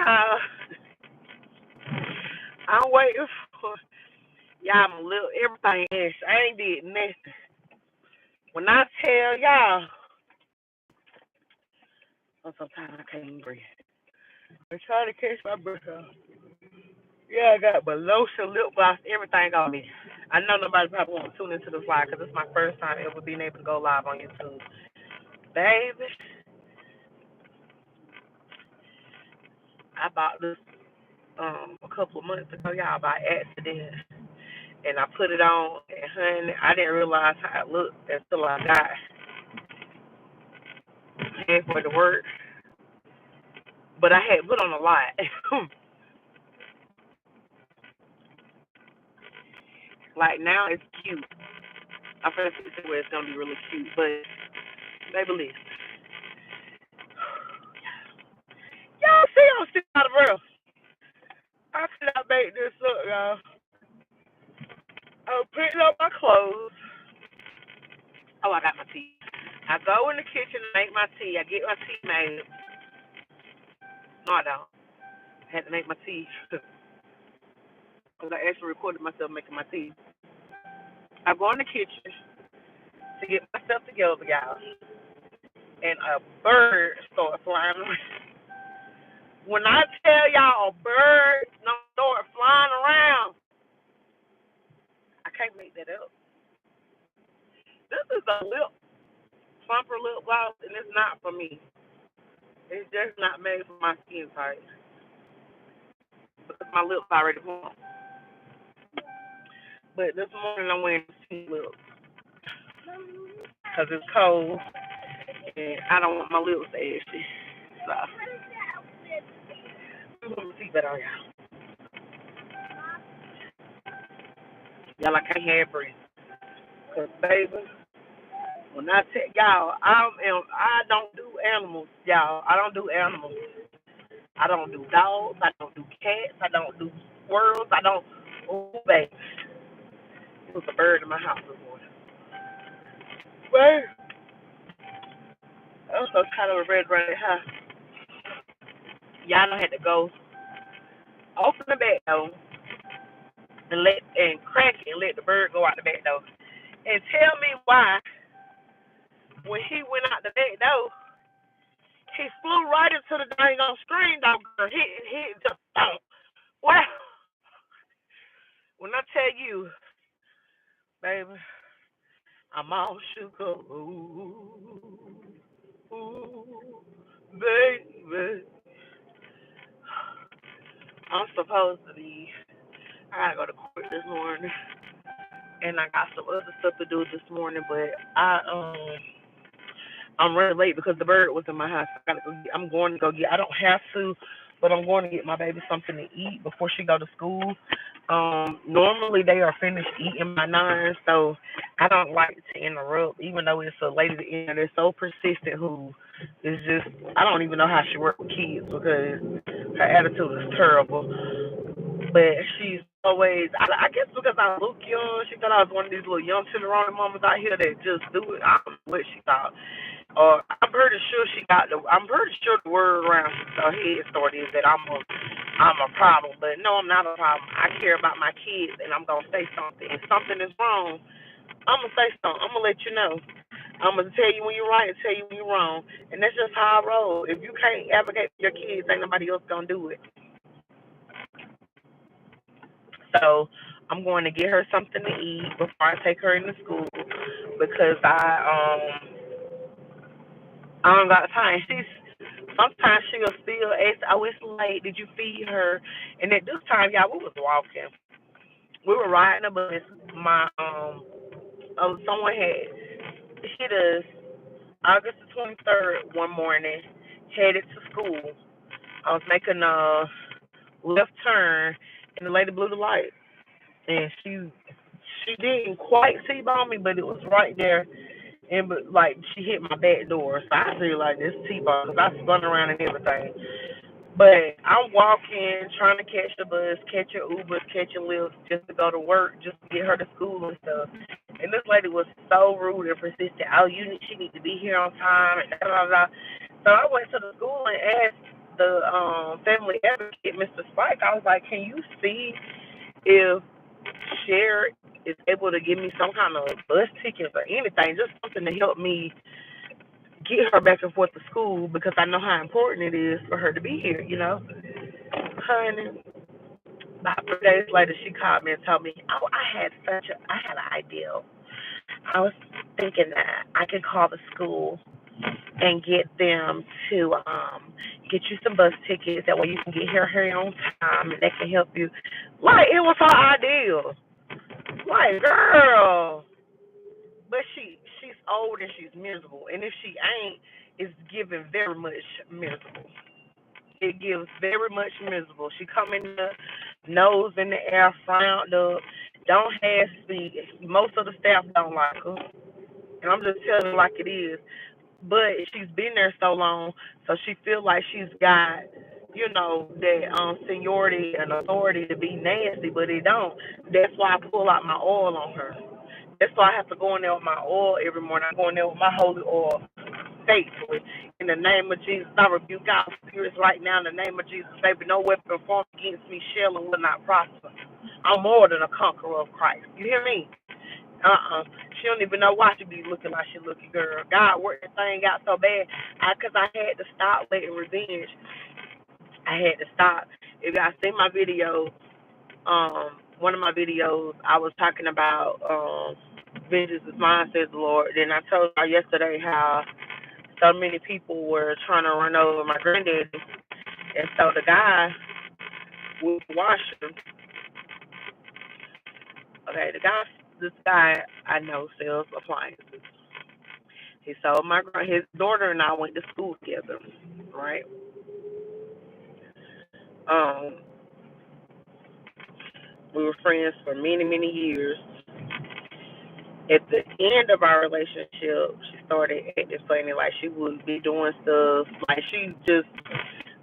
y'all. I'm waiting for y'all. My little everything is. I ain't did nothing. When I tell y'all, sometimes I can't even breathe. I'm trying to catch my breath out. Yeah, I got my lotion, lip gloss, everything on me. I know nobody probably won't tune into this live because it's my first time ever being able to go live on YouTube. Baby, I bought this a couple of months ago, y'all, by accident. And I put it on, and honey, I didn't realize how it looked until I got halfway to work. But I had put on a lot. Like now it's cute. I first see where it's gonna be really cute, but baby, listen. Y'all see I'm sitting out of breath. I cannot make this up, y'all. I'm putting up my clothes. Oh, I got my tea. I go in the kitchen to make my tea. I get my tea made. No, I don't. I had to make my tea. Because I actually recorded myself making my tea. I go in the kitchen to get myself together, y'all. And a bird started flying around. When I tell y'all a bird don't start flying around, I can't make that up. This is a plumper lip gloss, and it's not for me. It's just not made for my skin type. Because my lips already plump. But this morning I'm wearing pink lips. Because it's cold, and I don't want my lips to ashy. So, I'm going to see that on y'all. Y'all, I can't have breathe. Because, baby, when I tell y'all, I don't do animals, y'all. I don't do animals. I don't do dogs. I don't do cats. I don't do squirrels. I don't. Oh, baby. It was a bird in my house this morning. Bird. I was so tired of a red running house. Y'all don't have to go open the back door and crack it and let the bird go out the back door. And tell me why when he went out the back door, he flew right into the dang on screen door. Hit just well. When I tell you, baby, I'm all shook up. Ooh, baby. I'm supposed to be. I gotta go to court this morning, and I got some other stuff to do this morning. But I'm running late because the bird was in my house. I'm going to go get. I don't have to, but I'm going to get my baby something to eat before she go to school. Normally they are finished eating by 9, so I don't like to interrupt, even though it's a lady in there that's so persistent who is just, I don't even know how she works with kids because her attitude is terrible. But she's always, I guess because I look young, she thought I was one of these little young tenderoni mamas out here that just do it. I don't know what she thought. I'm pretty sure I'm pretty sure the word around her head start is that I'm a problem. But no, I'm not a problem. I care about my kids, and I'm going to say something. If something is wrong, I'm going to say something. I'm going to let you know. I'm going to tell you when you're right and tell you when you're wrong. And that's just how I roll. If you can't advocate for your kids, ain't nobody else going to do it. So I'm going to get her something to eat before I take her into school because I don't got time. Sometimes she'll still ask, "Oh, it's late. Did you feed her?" And at this time, y'all, we was walking. We were riding a bus. Someone had hit us August the 23rd one morning, headed to school. I was making a left turn, and the lady blew the light, and she didn't quite T-bone me, but it was right there. And but like she hit my back door, so I feel like this T-bone because I spun around and everything. But I'm walking, trying to catch the bus, catching Ubers, catching Lyfts just to go to work, just to get her to school and stuff. And this lady was so rude and persistent. Oh, she need to be here on time and da da da. So I went to the school and asked. the family advocate, Mr. Spike. I was like, can you see if Cher is able to give me some kind of bus tickets or anything, just something to help me get her back and forth to school because I know how important it is for her to be here, you know? Honey, about 3 days later, she called me and told me, oh, I had an idea. I was thinking that I could call the school and get them to get you some bus tickets. That way you can get here on time and they can help you. Like, it was her idea. Like, girl. But she's old and she's miserable. And if she ain't, it's giving very much miserable. It gives very much miserable. She come in the nose in the air, frowned up, don't have speak. Most of the staff don't like her. And I'm just telling her like it is. But she's been there so long, so she feel like she's got, you know, that seniority and authority to be nasty, but it don't. That's why I pull out my oil on her. That's why I have to go in there with my oil every morning. I go in there with my holy oil faithfully. In the name of Jesus, I rebuke our spirits right now in the name of Jesus, baby. No weapon formed against me shall and will not prosper. I'm more than a conqueror of Christ. You hear me? She don't even know why she be looking like she looking, girl. God worked the thing out so bad. Cause I had to stop letting revenge. I had to stop. If y'all see my video, one of my videos, I was talking about vengeance is mine, says the Lord. Then I told y'all yesterday how so many people were trying to run over my granddaddy, and so the guy was washing. Okay, this guy I know sells appliances. He sold his daughter and I went to school together, right? Um, we were friends for many, many years. At the end of our relationship, she started acting funny, like she would be doing stuff, like she just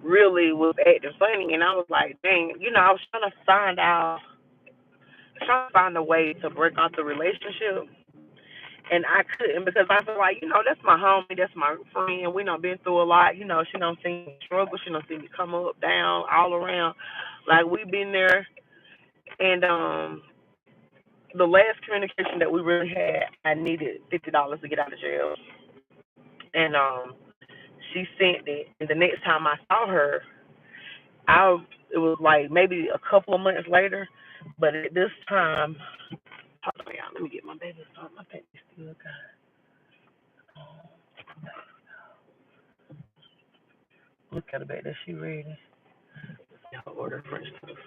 really was acting funny, and I was like, dang, I was trying to find a way to break off the relationship. And I couldn't because I feel like, that's my homie, that's my friend. We done been through a lot. She don't see me struggle. She don't see me come up, down, all around. Like, we been there. And the last communication that we really had, I needed $50 to get out of jail. And she sent it. And the next time I saw her, it was like maybe a couple of months later. But at this time, hold on, y'all. Let me get my baby started. My baby's still got. Look at her, baby. Is she ready? Y'all order French toast.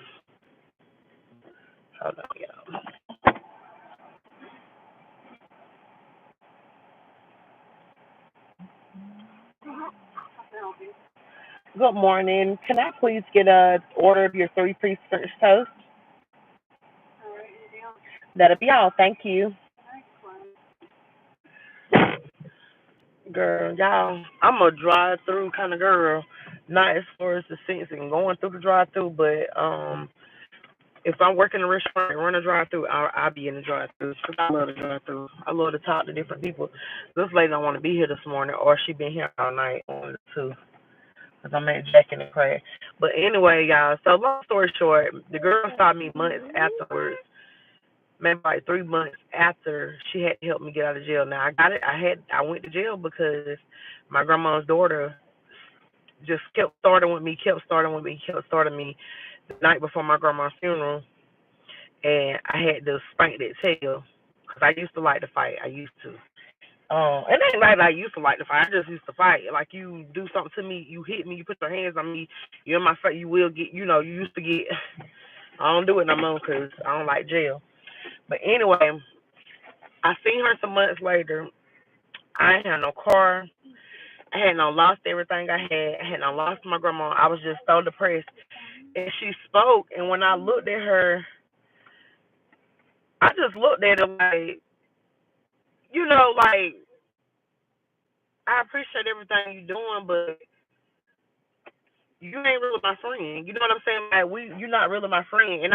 Hold on, y'all. Good morning. Can I please get a order of your 3-piece French toast? That'll be all. Thank you. Girl, y'all, I'm a drive-through kind of girl. Not as far as the sense and going through the drive-through, but if I'm working in a restaurant and run a drive-through, I'll be in the drive-through. I love the drive-through. I love to talk to different people. This lady don't want to be here this morning, or she been here all night on the two. Because I'm at Jack in the Crack. But anyway, y'all, so long story short, the girl saw me months afterwards, maybe like 3 months after she had to help me get out of jail. Now, I got it. I went to jail because my grandma's daughter just kept starting with me the night before my grandma's funeral. And I had to spank that tail because I used to like to fight. I used to. It ain't like I used to like to fight. I just used to fight. Like, you do something to me, you hit me, you put your hands on me, you're in my face, you will get, you used to get. I don't do it no more because I don't like jail. But anyway, I seen her some months later. I ain't had no car. I had no lost everything I had. I had no lost my grandma. I was just so depressed. And she spoke, and when I looked at her, I just looked at her like, like, I appreciate everything you're doing, but you ain't really my friend. You know what I'm saying? Like, you're not really my friend. And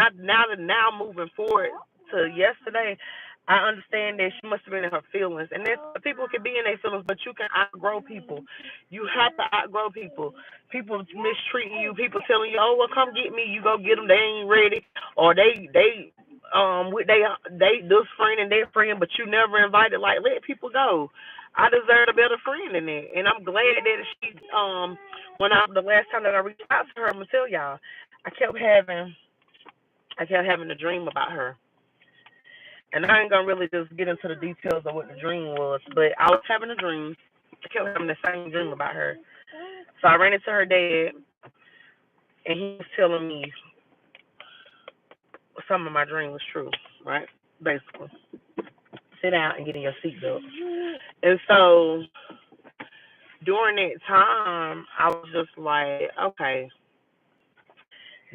now moving forward to yesterday, I understand that she must have been in her feelings, and that people can be in their feelings, but you can outgrow people. You have to outgrow people. People mistreating you, people telling you, "Oh, well, come get me." You go get them, they ain't ready, or with this friend and their friend, but you never invited. Like, let people go. I deserve a better friend than that, and I'm glad that she the last time that I reached out to her, I'm gonna tell y'all, I kept having I kept having a dream about her. And I ain't gonna really just get into the details of what the dream was, but I was having a dream. I kept having the same dream about her. So I ran into her dad, and he was telling me some of my dream was true, right? Basically, sit down and get in your seatbelt. And so during that time, I was just like, okay,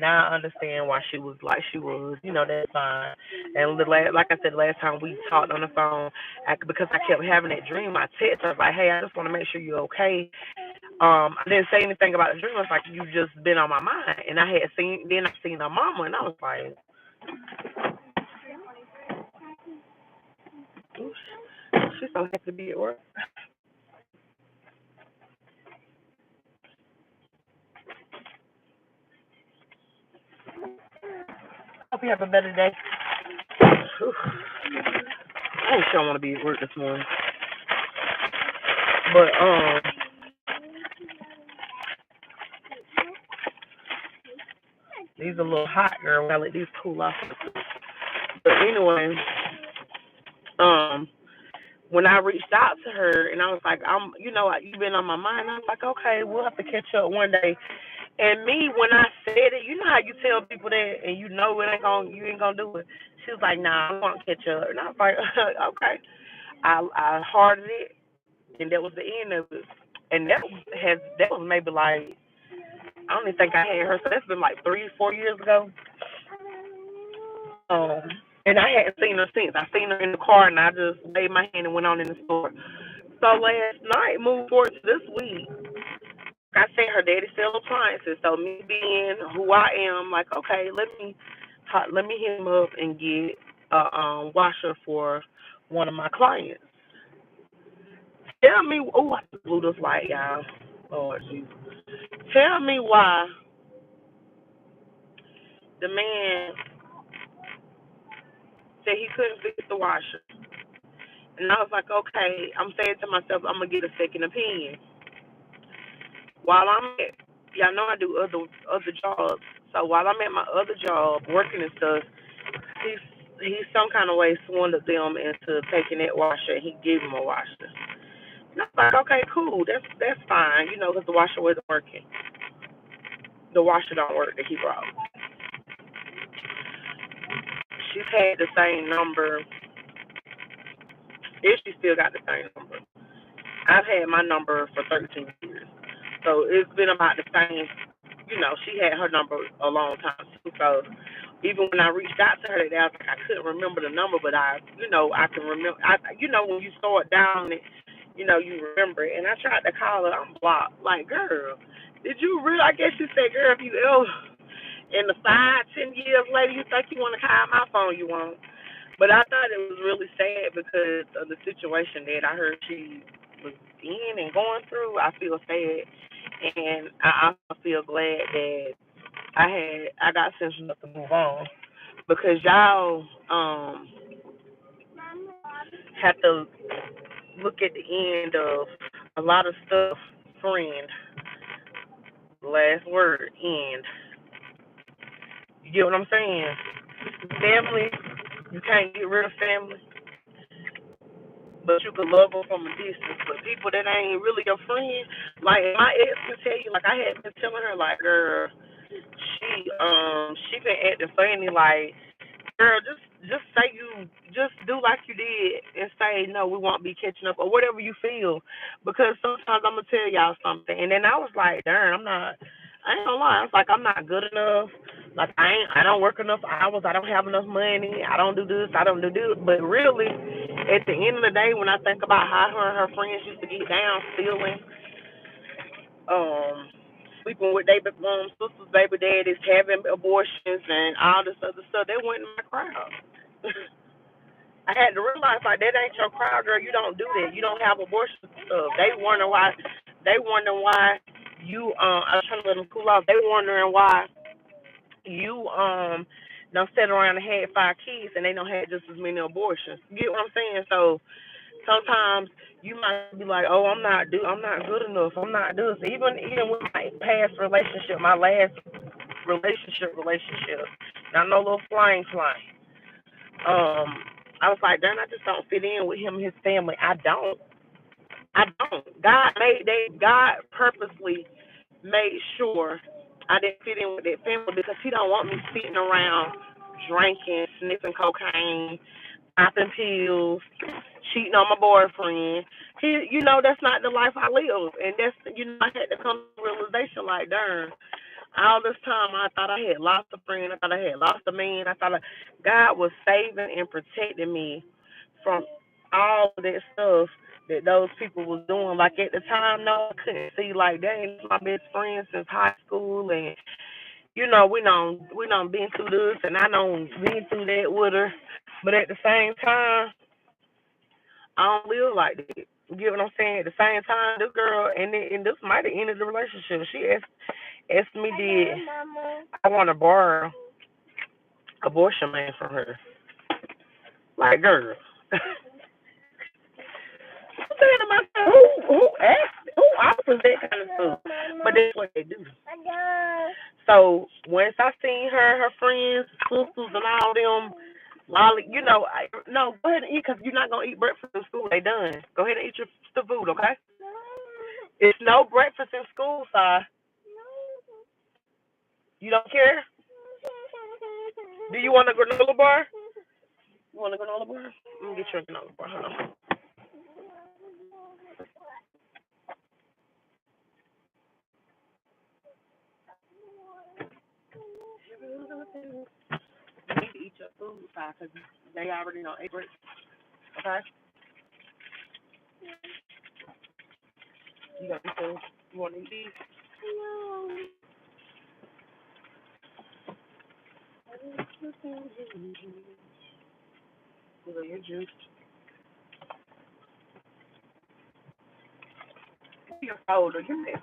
now I understand why she was like she was. That's fine. And like I said, the last time we talked on the phone, because I kept having that dream, I texted her like, "Hey, I just want to make sure you're okay." I didn't say anything about the dream. I was like, "You just been on my mind." And I seen her mama, and I was like, "She's so happy to be at work." Hope you have a better day. Whew. I ain't sure I want to be at work this morning, but these are a little hot, girl. I let these cool off. But anyway, um, when I reached out to her and I was like, you've been on my mind. I was like, okay, we'll have to catch up one day. And me, when I said it, you know how you tell people that and you ain't gonna do it. She was like, nah, I won't catch up. And I was like, okay. I hearted it, and that was the end of it. And that was maybe like, I don't even think I had her. So that's been like 3, 4 years ago. Um, and I hadn't seen her since. I seen her in the car, and I just waved my hand and went on in the store. So last night, moved forward to this week, I said her daddy sell appliances. So me being who I am, like, okay, let me hit him up and get a washer for one of my clients. Tell me, oh, I blew this light, y'all. Lord Jesus. Tell me why the man said he couldn't fix the washer. And I was like, okay, I'm saying to myself, I'm gonna get a second opinion. While y'all know I do other jobs. So while I'm at my other job working and stuff, he's he's some kind of way swindled them into taking that washer. He gave him a washer. And I was like, okay, cool, that's fine, because the washer wasn't working. The washer don't work that he brought. She's had the same number. If she still got the same number. I've had my number for 13 years. So it's been about the same. She had her number a long time too. So even when I reached out to her today, I was like, I couldn't remember the number, but I can remember. When you start down it, you remember it. And I tried to call her, I'm blocked. Like, girl, did you really? I guess you said, girl, if you ever in the 5, 10 years later, you think you want to call my phone, you won't. But I thought it was really sad because of the situation that I heard she was in and going through. I feel sad, and I also feel glad that I got sense enough to move on because y'all have to look at the end of a lot of stuff. Friend, last word, end. You get what I'm saying? Family, you can't get rid of family, but you can love them from a distance. But people that ain't really your friend, like my ex can tell you, like I had been telling her, like, girl, she been acting funny, like, girl, just say just do like you did and say no, we won't be catching up or whatever you feel, because sometimes I'm gonna tell y'all something, and then I was like, darn, I'm not. I ain't gonna lie. I was like, I'm not good enough. Like I don't work enough hours. I don't have enough money. I don't do this. I don't do this. But really, at the end of the day, when I think about how her and her friends used to get down, stealing, um, sleeping with their sisters, baby daddies, having abortions, and all this other stuff, they wasn't my crowd. I had to realize like that ain't your crowd, girl. You don't do that. You don't have abortion stuff. They wonder why. They wondering why you. I was trying to let them cool off. They wondering why you don't sit around and had 5 kids and they don't have just as many abortions. You get what I'm saying? So sometimes you might be like, oh, I'm not good enough. I'm not this. Even with my past relationship, my last relationship. Now no little flying. I was like, darn, I just don't fit in with him and his family. I don't. God purposely made sure I didn't fit in with that family because he don't want me sitting around drinking, sniffing cocaine, popping pills, cheating on my boyfriend. That's not the life I live, and I had to come to the realization like, darn, all this time I thought I had lost a friend, I thought I had lost a man, God was saving and protecting me from all of that stuff that those people was doing. Like at the time, no, I couldn't see like, dang, this is my best friend since high school, and we done been through this, and I done been through that with her. But at the same time, I don't live like that. You get what I'm saying? At the same time, this girl, and this might have ended the relationship. She asked me, did I want to borrow abortion man from her? Like, girl. I'm saying to myself, who offers that kind of stuff? But that's what they do. So once I seen her friends, sisters, and all them, Lolly, no, go ahead and eat because you're not gonna eat breakfast in school. They done. Go ahead and eat the food, okay? It's no breakfast in school, Si. You don't care? Do you want a granola bar? You want a granola bar? Let me get you a granola bar. Hold on. You need to eat your food, Si, because they already know ate breakfast, okay? You got these things. You want to eat these? These are your juice. Your folder. Give me that.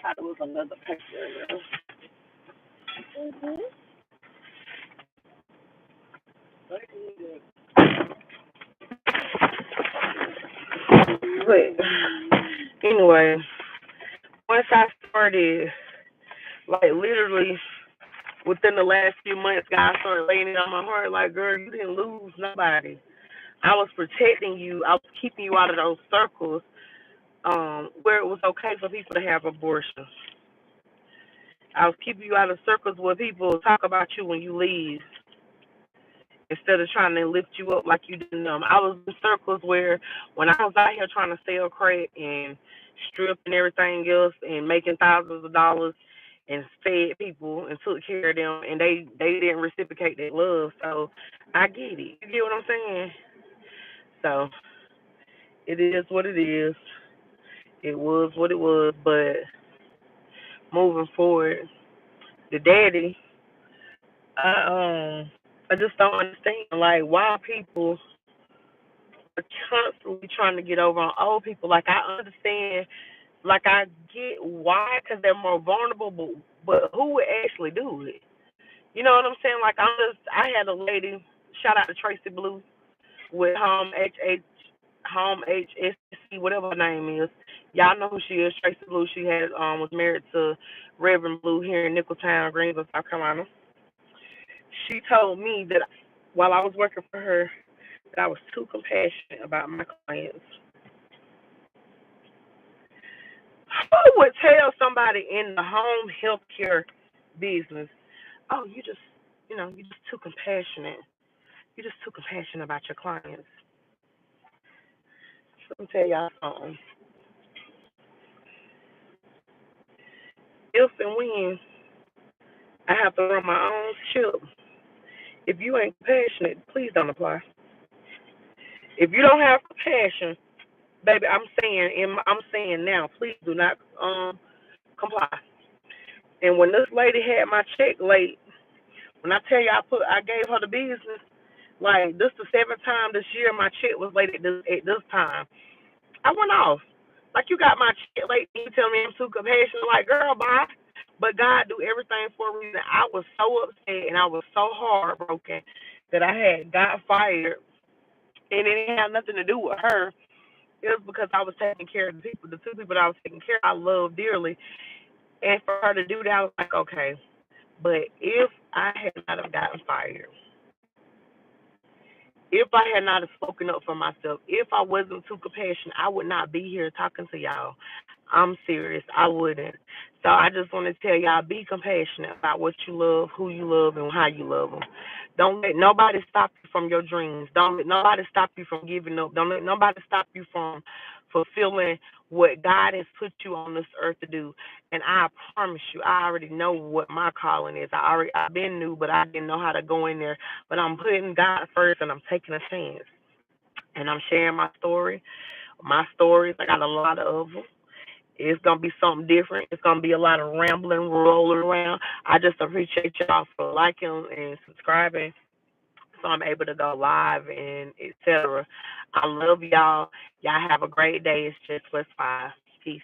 I thought it was another picture. But anyway, once I started, like literally within the last few months, God started laying it on my heart, like, girl, you didn't lose nobody. I was protecting you. I was keeping you out of those circles where it was okay for people to have abortions. I was keeping you out of circles where people talk about you when you leave instead of trying to lift you up like you didn't know. I was in circles where when I was out here trying to sell crack and strip and everything else and making thousands of dollars and fed people and took care of them and they didn't reciprocate that love. So I get it. You get what I'm saying? So it is what it is. It was what it was, but moving forward, the daddy, I just don't understand like why people are constantly trying to get over on old people. Like I understand, like I get why, because they're more vulnerable, but who would actually do it? You know what I'm saying? Like I had a lady, shout out to Tracy Blue with Home HSC, whatever her name is. Y'all know who she is, Tracy Blue. She had was married to Reverend Blue here in Nicholtown, Greenville, South Carolina. She told me that while I was working for her, that I was too compassionate about my clients. Who would tell somebody in the home healthcare business, oh, you're just too compassionate. You're just too compassionate about your clients. Let me tell y'all something. If and when I have to run my own ship, if you ain't passionate, please don't apply. If you don't have compassion, baby, I'm saying now, please do not comply. And when this lady had my check late, when I tell you I gave her the business, like this the seventh time this year my check was late at this time. I went off. Like you got my check late and you tell me I'm too compassionate, like girl, bye. But God do everything for a reason. I was so upset and I was so heartbroken that I had got fired, and it didn't have nothing to do with her. It was because I was taking care of the two people that I was taking care of, I love dearly. And for her to do that, I was like, okay. But if I had not have gotten fired, if I had not have spoken up for myself, if I wasn't too compassionate, I would not be here talking to y'all. I'm serious. I wouldn't. So I just want to tell y'all, be compassionate about what you love, who you love, and how you love them. Don't let nobody stop you from your dreams. Don't let nobody stop you from giving up. Don't let nobody stop you from fulfilling what God has put you on this earth to do. And I promise you, I already know what my calling is. I've been new, but I didn't know how to go in there. But I'm putting God first, and I'm taking a chance. And I'm sharing my story. My stories, I got a lot of them. It's gonna be something different. It's gonna be a lot of rambling, rolling around. I just appreciate y'all for liking and subscribing, so I'm able to go live and etc. I love y'all. Y'all have a great day. It's Jesspluxx5. Peace.